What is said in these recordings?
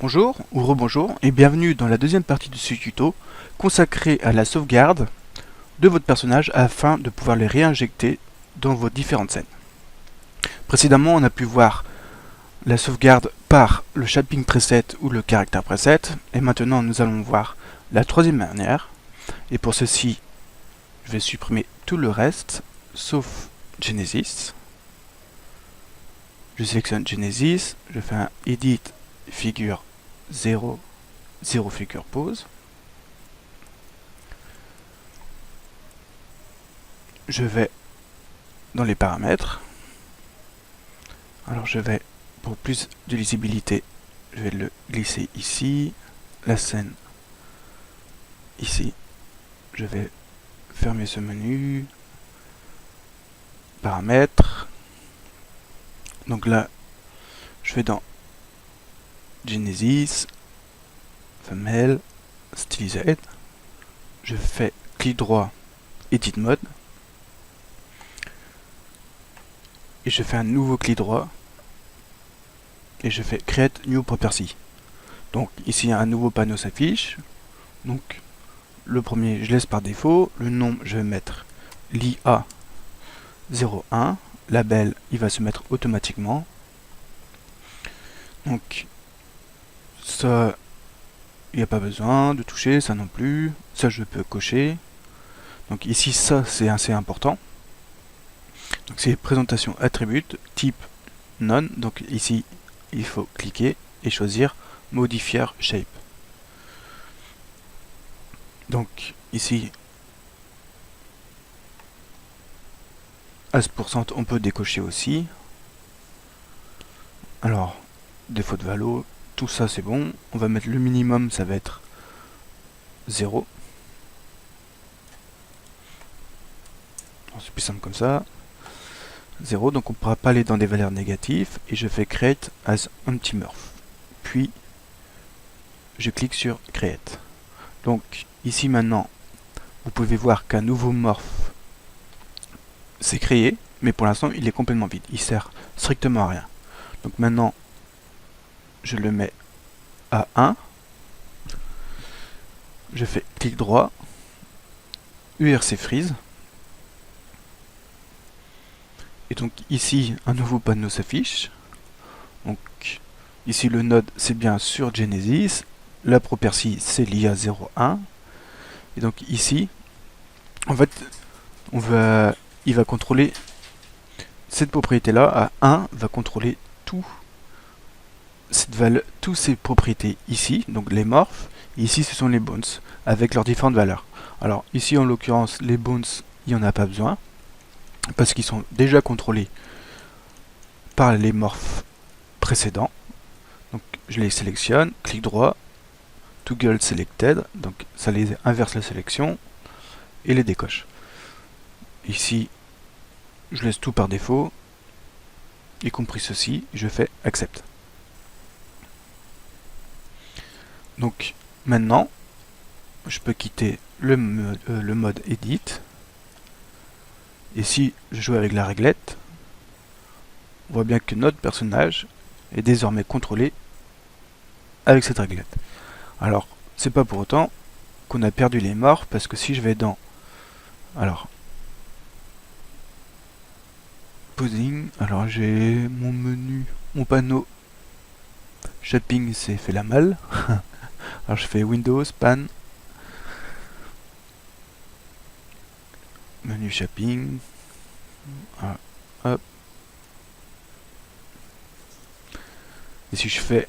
Bonjour ou rebonjour et bienvenue dans la deuxième partie de ce tuto consacré à la sauvegarde de votre personnage afin de pouvoir les réinjecter dans vos différentes scènes. Précédemment, on a pu voir la sauvegarde par le shaping preset ou le character preset et maintenant nous allons voir la troisième manière. Et pour ceci, je vais supprimer tout le reste sauf Genesis. Je sélectionne Genesis, je fais un Edit Figure 0, 0 Figure Pose. Je vais dans les paramètres. Alors je vais, pour plus de lisibilité, je vais le glisser ici, la scène ici. Je vais fermer ce menu, paramètres. Donc là, je vais dans Genesis, femelle, stylised. Je fais clic droit, edit mode. Et je fais un nouveau clic droit. Et je fais create new property. Donc ici un nouveau panneau s'affiche. Donc le premier je laisse par défaut. Le nom je vais mettre l'IA01. Label il va se mettre automatiquement. Donc ça il n'y a pas besoin de toucher, ça non plus. Ça je peux cocher. Donc ici ça c'est assez important. Donc c'est présentation attribute type none. Donc ici il faut cliquer et choisir modifier shape. Donc ici as% on peut décocher aussi. Alors défaut de valo, tout ça c'est bon. On va mettre le minimum, ça va être 0. C'est plus simple comme ça. 0, donc on ne pourra pas aller dans des valeurs négatives. Et je fais create as empty morph. Puis je clique sur create. Donc ici maintenant, vous pouvez voir qu'un nouveau morph s'est créé, mais pour l'instant il est complètement vide. Il sert strictement à rien. Donc maintenant, je le mets à 1. Je fais clic droit, URC freeze. Et donc ici, un nouveau panneau s'affiche. Donc ici le node c'est bien sur Genesis. La property c'est l'IA01. Et donc ici, en fait, il va contrôler cette propriété là à 1, va contrôler toutes ces propriétés ici, donc les morphs. Et ici ce sont les bones avec leurs différentes valeurs. Alors ici en l'occurrence les bones il n'y en a pas besoin parce qu'ils sont déjà contrôlés par les morphs précédents. Donc je les sélectionne, clic droit, toggle selected, donc ça les inverse la sélection et les décoche. Ici je laisse tout par défaut, y compris ceci, je fais accept. Donc maintenant je peux quitter le mode edit. Et si je joue avec la réglette, on voit bien que notre personnage est désormais contrôlé avec cette réglette. Alors, c'est pas pour autant qu'on a perdu les morts, parce que si je vais dans... Alors, posing, alors j'ai mon menu, mon panneau, shaping c'est fait la malle. Alors je fais Windows, pan, menu shaping, voilà, hop. Et si je fais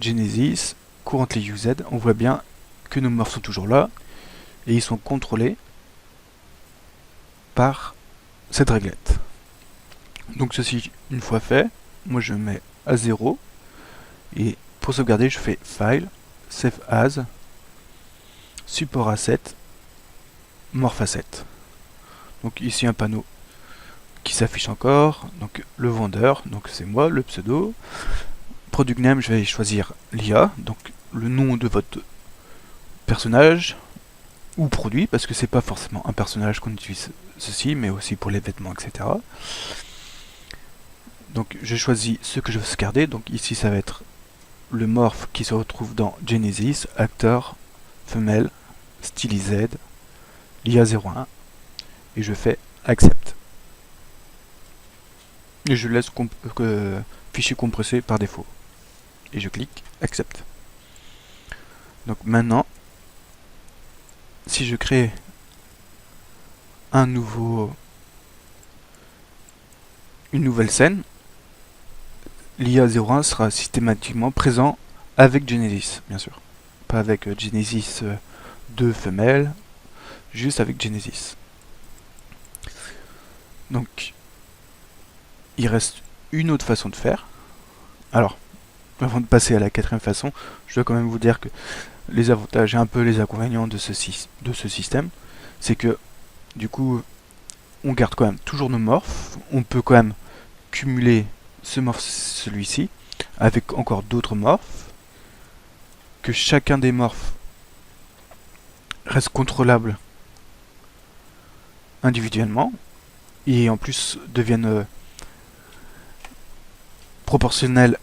Genesis, currently used, on voit bien que nos morphs sont toujours là, et ils sont contrôlés par cette réglette. Donc ceci, une fois fait, moi je mets à 0, et pour sauvegarder, je fais File, Save As, Support Asset, Morph Asset. Donc ici un panneau qui s'affiche encore, donc le vendeur, donc c'est moi, le pseudo. Product Name, je vais choisir l'IA, donc le nom de votre personnage, ou produit, parce que c'est pas forcément un personnage qu'on utilise ceci, mais aussi pour les vêtements, etc. Donc je choisis ce que je veux sauvegarder, donc ici ça va être le morph qui se retrouve dans Genesis, acteur, femelle, stylised, l'IA01, et je fais accept. Et je laisse fichier compressé par défaut. Et je clique accept. Donc maintenant, si je crée une nouvelle scène, l'IA01 sera systématiquement présent avec Genesis, bien sûr. Pas avec Genesis 2 femelle, juste avec Genesis. Donc, il reste une autre façon de faire. Alors, avant de passer à la quatrième façon, je dois quand même vous dire que les avantages et un peu les inconvénients de ce système, c'est que du coup, on garde quand même toujours nos morphes, on peut quand même cumuler ce morph, celui-ci, avec encore d'autres morphes, que chacun des morphes reste contrôlable individuellement, et en plus deviennent proportionnels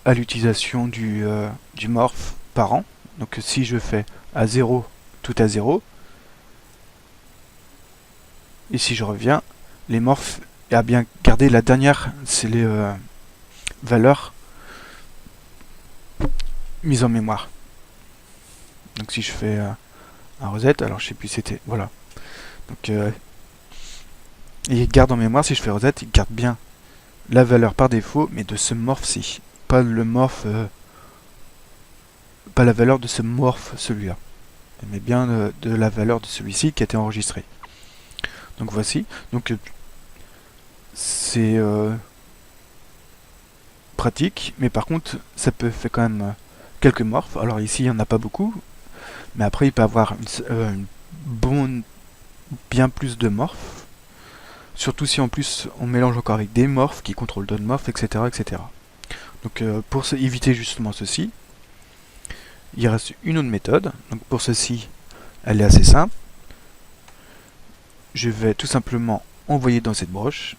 à l'utilisation du morph parent. Donc si je fais à 0, tout à 0, et si je reviens, les morphes à bien garder la dernière, c'est les valeurs mises en mémoire. Donc si je fais un reset, alors je sais plus c'était, voilà. Donc il garde en mémoire, si je fais reset, il garde bien la valeur par défaut, mais de ce morph-ci, pas le morph, pas la valeur de ce morph celui-là, mais bien de la valeur de celui-ci qui a été enregistré. Donc voici, donc c'est pratique, mais par contre ça peut faire quand même quelques morphes. Alors ici il n'y en a pas beaucoup, mais après il peut avoir une bonne, bien plus de morphes, surtout si en plus on mélange encore avec des morphes qui contrôlent d'autres morphes, etc. etc. Donc pour éviter justement ceci, il reste une autre méthode. Donc pour ceci, elle est assez simple. Je vais tout simplement envoyer dans cette broche,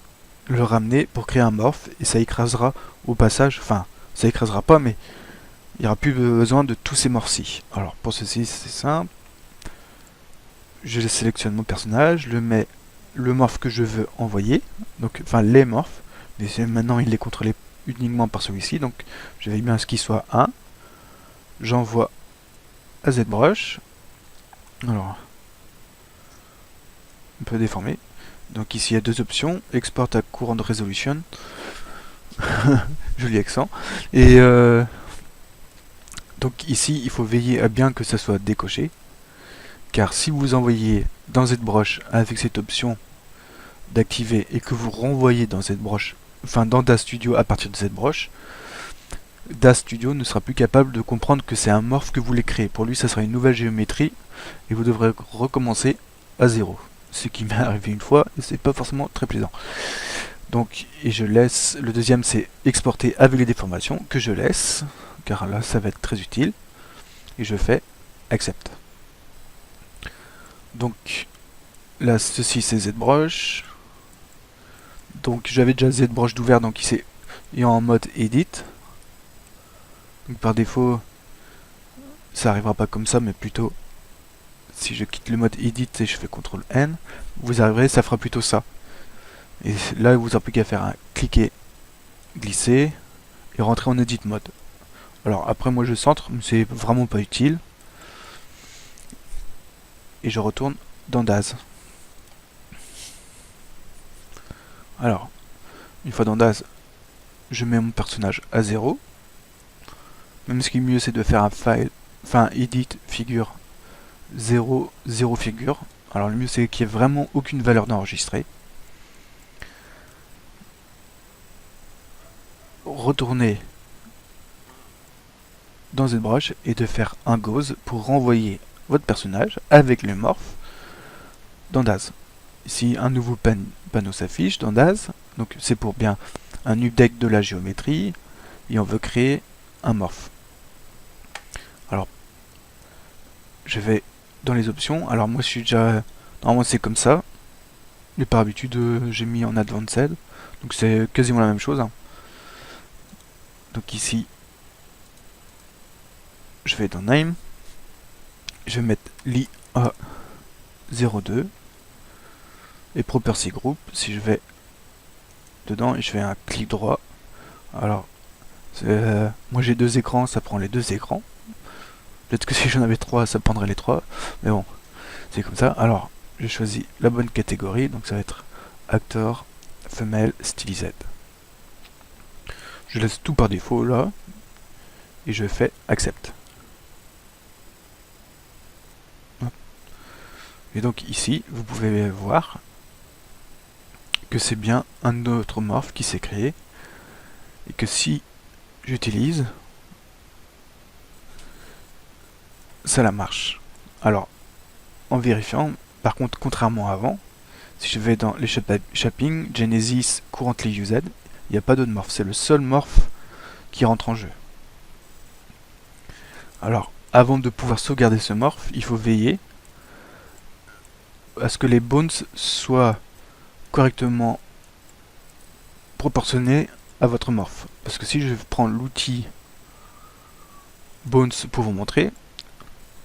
le ramener pour créer un morph, et ça écrasera au passage, enfin ça écrasera pas, mais il n'y aura plus besoin de tous ces morphs-ci. Alors pour ceci c'est simple, je sélectionne mon personnage, je mets le morph que je veux envoyer, donc enfin les morphs, mais maintenant il est contrôlé uniquement par celui-ci, donc je vais bien ce qu'il soit 1, j'envoie à ZBrush, alors un peu déformé, donc ici il y a deux options, export à current resolution, joli accent, et donc ici il faut veiller à bien que ça soit décoché, car si vous envoyez dans ZBrush avec cette option d'activer et que vous renvoyez dans ZBrush, enfin dans DAZ Studio à partir de ZBrush, DAZ Studio ne sera plus capable de comprendre que c'est un morph que vous voulez créer. Pour lui, ça sera une nouvelle géométrie et vous devrez recommencer à 0. Ce qui m'est arrivé une fois et c'est pas forcément très plaisant. Donc, et je laisse, le deuxième c'est exporter avec les déformations que je laisse, car là ça va être très utile. Et je fais accept. Donc là, ceci c'est ZBrush. Donc j'avais déjà ZBrush d'ouvert, donc il est en mode edit. Donc par défaut, ça arrivera pas comme ça, mais plutôt si je quitte le mode edit et je fais CTRL N, vous arriverez, ça fera plutôt ça. Et là, vous n'aurez plus qu'à faire un cliquer, glisser et rentrer en edit mode. Alors après, moi je centre, mais c'est vraiment pas utile. Et je retourne dans DAZ. Alors, une fois dans DAZ, je mets mon personnage à 0. Même ce qui est mieux, c'est de faire un file, enfin edit figure 0, 0 figure. Alors le mieux, c'est qu'il n'y ait vraiment aucune valeur d'enregistrée. Retourner dans ZBrush et de faire un gauze pour renvoyer votre personnage avec le morph dans DAZ. Ici, un nouveau panneau s'affiche dans DAZ. Donc c'est pour bien un update de la géométrie et on veut créer un morph. Alors, je vais dans les options. Alors moi, je suis déjà... Normalement, c'est comme ça. Mais par habitude, j'ai mis en Advanced. Donc c'est quasiment la même chose. Hein. Donc ici, je vais dans Name, je vais mettre l'IA02 et Property Group. Si je vais dedans et je fais un clic droit, alors moi j'ai 2 écrans, ça prend les 2 écrans. Peut-être que si j'en avais 3, ça prendrait les 3, mais bon, c'est comme ça. Alors, je choisis la bonne catégorie, donc ça va être Actor, Femelle, Stylised. Je laisse tout par défaut là, et je fais Accept. Et donc ici, vous pouvez voir que c'est bien un autre morph qui s'est créé, et que si j'utilise, ça la marche. Alors, en vérifiant, par contre, contrairement à avant, si je vais dans les shaping, Genesis Currently Used, il n'y a pas d'autre morph, c'est le seul morph qui rentre en jeu. Alors, avant de pouvoir sauvegarder ce morph, il faut veiller à ce que les bones soient correctement proportionnés à votre morph. Parce que si je prends l'outil bones pour vous montrer,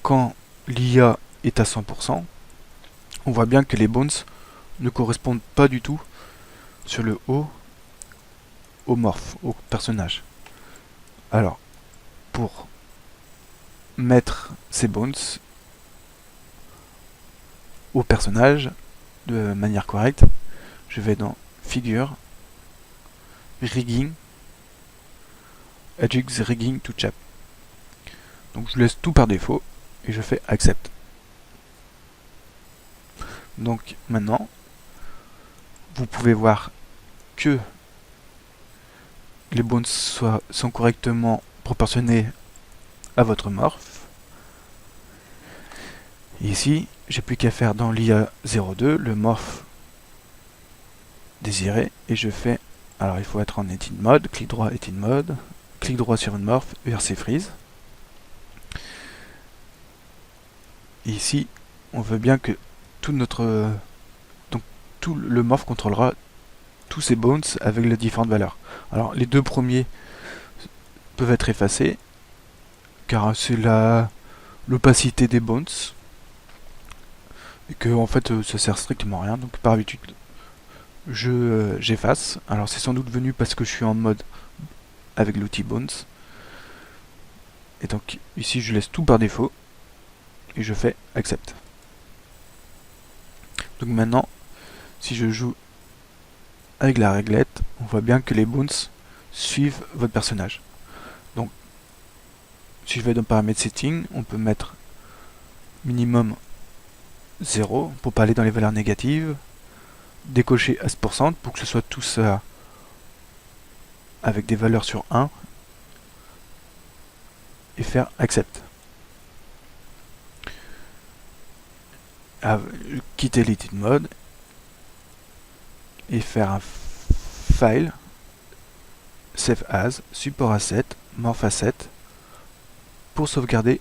quand l'IA est à 100%, on voit bien que les bones ne correspondent pas du tout sur le haut au morph, au personnage. Alors, pour mettre ces bones au personnage de manière correcte, je vais dans Figure, Rigging, Adjust Rigging to Chap. Donc je laisse tout par défaut et je fais Accept. Donc maintenant, vous pouvez voir que les bones sont correctement proportionnés à votre morph. Et ici, j'ai plus qu'à faire dans l'IA02 le morph désiré et je fais, alors il faut être en Edit Mode, clic droit Edit Mode, clic droit sur une morph, VRC Freeze. Et ici, on veut bien que tout le morph contrôlera tous ces bones avec les différentes valeurs. Alors les 2 premiers peuvent être effacés car c'est l'opacité des bones et que en fait ça sert strictement à rien, donc par habitude j'efface. Alors c'est sans doute venu parce que je suis en mode avec l'outil bones, et donc ici je laisse tout par défaut et je fais Accept. Donc maintenant, si je joue avec la réglette, on voit bien que les bones suivent votre personnage. Donc si je vais dans paramètres setting, on peut mettre minimum 0 pour pas aller dans les valeurs négatives, décocher as% pour que ce soit tout ça avec des valeurs sur 1 et faire Accept. Quitter l'edit mode et faire un file save as support asset morph asset pour sauvegarder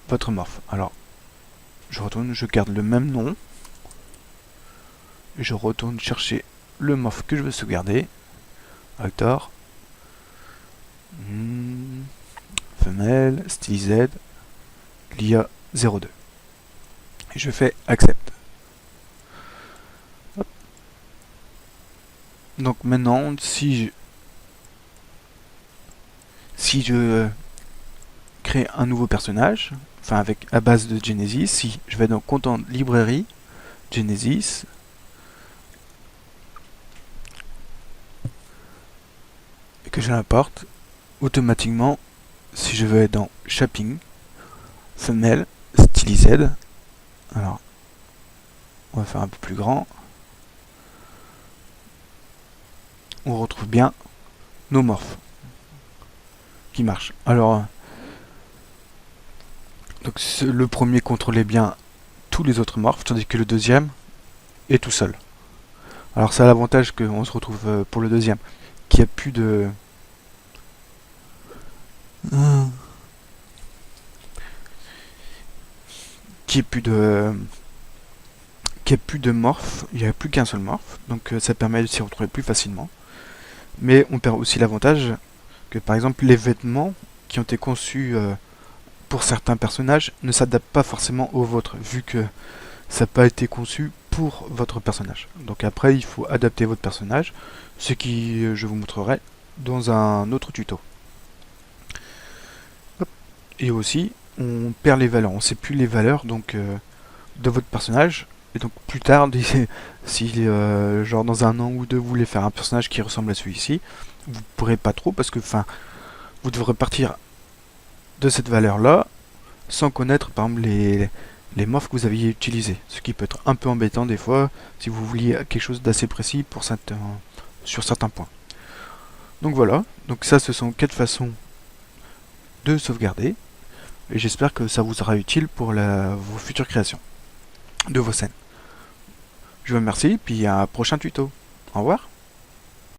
votre morph. Alors je retourne, je garde le même nom et je retourne chercher le morph que je veux sauvegarder, actor, femelle, stylised, l'IA 02 et je fais Accept. Hop. Donc maintenant, si je crée un nouveau personnage, enfin avec à base de Genesis, si je vais dans Content Librairie, Genesis, et que je l'importe, automatiquement, si je vais dans Shaping, Femelle, Stylised, alors on va faire un peu plus grand, on retrouve bien nos morphes qui marchent. Alors donc le premier contrôlait bien tous les autres morphes, tandis que le deuxième est tout seul. Alors ça a l'avantage qu'on se retrouve pour le deuxième, qu'il n'y a plus de... qu'il n'y a plus de morph, il n'y a plus qu'un seul morph, donc ça permet de s'y retrouver plus facilement. Mais on perd aussi l'avantage que par exemple les vêtements qui ont été conçus pour certains personnages ne s'adaptent pas forcément aux vôtres, vu que ça n'a pas été conçu pour votre personnage. Donc après, il faut adapter votre personnage, ce qui je vous montrerai dans un autre tuto. Hop. Et aussi, on perd les valeurs, on ne sait plus les valeurs donc de votre personnage. Et donc plus tard, si genre dans un an ou deux, vous voulez faire un personnage qui ressemble à celui-ci, vous pourrez pas trop parce que vous devrez partir de cette valeur-là sans connaître par exemple les morphs que vous aviez utilisés. Ce qui peut être un peu embêtant des fois si vous vouliez quelque chose d'assez précis sur certains points. Donc voilà, donc ça ce sont 4 façons de sauvegarder. Et j'espère que ça vous sera utile pour vos futures créations de vos scènes. Je vous remercie, puis à un prochain tuto. Au revoir.